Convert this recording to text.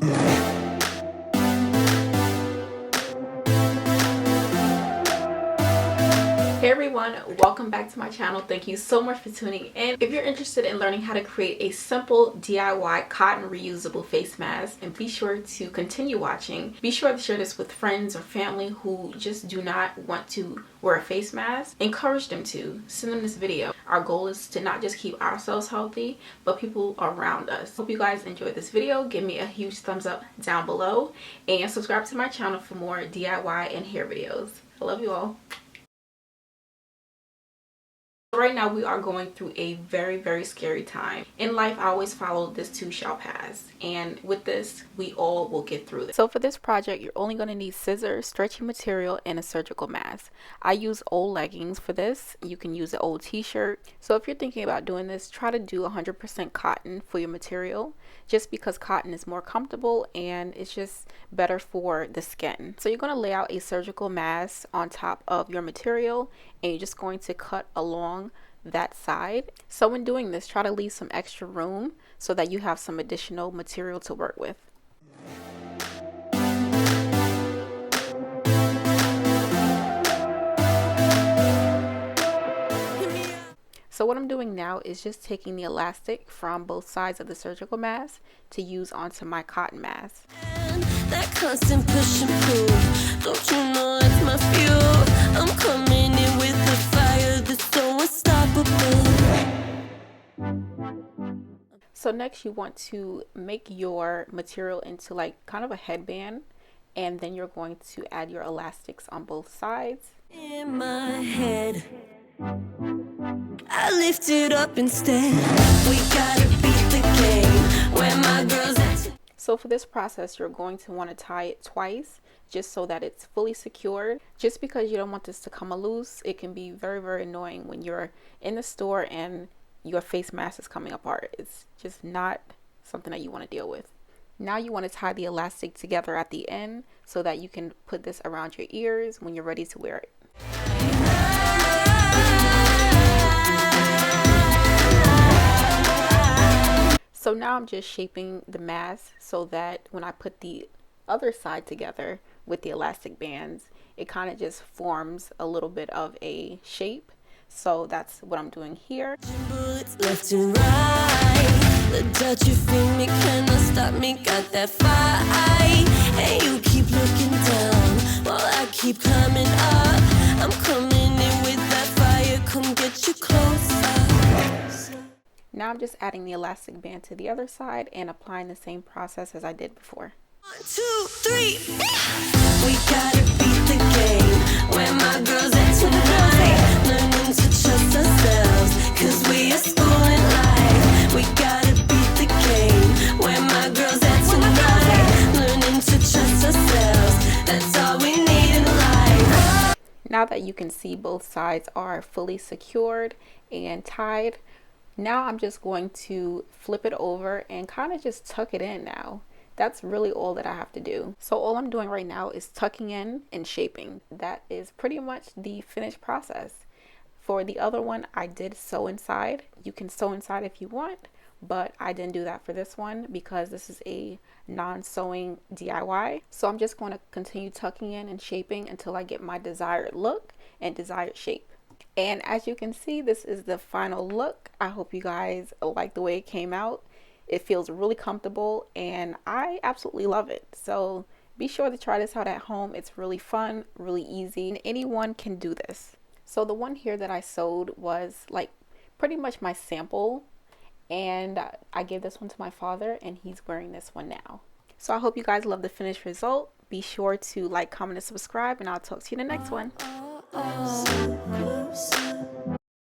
Hey everyone, welcome back to my channel. Thank you so much for tuning in. If you're interested in learning how to create a simple DIY cotton reusable face mask, and be sure to continue watching. Be sure to share this with friends or family who just do not want to wear a face mask. Encourage them to. Send them this video. Our goal is to not just keep ourselves healthy, but people around us. Hope you guys enjoyed this video. Give me a huge thumbs up down below and subscribe to my channel for more DIY and hair videos. I love you all. Right now we are going through a very scary time. In life, I always follow this too shall pass, and with this we all will get through this. So for this project, you're only going to need scissors, stretchy material, and a surgical mask. I use old leggings for this. You can use an old t-shirt. So if you're thinking about doing this, try to do 100% cotton for your material, just because cotton is more comfortable and it's just better for the skin. So you're going to lay out a surgical mask on top of your material, and you're just going to cut along that side. So when doing this, try to leave some extra room so that you have some additional material to work with. So what I'm doing now is just taking the elastic from both sides of the surgical mask to use onto my cotton mask. And that constant push and pull, don't you know it's my fuel? I'm coming in with the fire that's so unstoppable. So next you want to make your material into like kind of a headband, and then you're going to add your elastics on both sides. In my head, I lift it up instead. We gotta beat the game where my girls at. So for this process, you're going to want to tie it twice, just so that it's fully secured. Just because you don't want this to come loose, it can be very annoying when you're in the store and your face mask is coming apart. It's just not something that you want to deal with. Now you want to tie the elastic together at the end so that you can put this around your ears when you're ready to wear it. So now I'm just shaping the mask so that when I put the other side together with the elastic bands, it kind of just forms a little bit of a shape. So that's what I'm doing here. Bullets left and right, the touch you feel me cannot stop me, got that fight, and you keep looking down while I keep climbing up. I'm coming in with that fire, come get you closer. Now I'm just adding the elastic band to the other side and applying the same process as I did before. 1, 2, 3. We gotta beat the game where my girls at tonight, learning to trust ourselves, cause we are schooling life. We gotta beat the game where my girls at tonight, learning to trust ourselves, that's all we need in life. Now that you can see both sides are fully secured and tied, now I'm just going to flip it over and kind of just tuck it in now. That's really all that I have to do. So all I'm doing right now is tucking in and shaping. That is pretty much the finished process. For the other one, I did sew inside. You can sew inside if you want, but I didn't do that for this one because this is a non-sewing DIY. So I'm just going to continue tucking in and shaping until I get my desired look and desired shape. And as you can see, this is the final look. I hope you guys like the way it came out. It feels really comfortable and I absolutely love it. So be sure to try this out at home. It's really fun, really easy, and anyone can do this. So the one here that I sewed was like pretty much my sample, and I gave this one to my father and he's wearing this one now. So I hope you guys love the finished result. Be sure to like, comment, and subscribe, and I'll talk to you in the next one.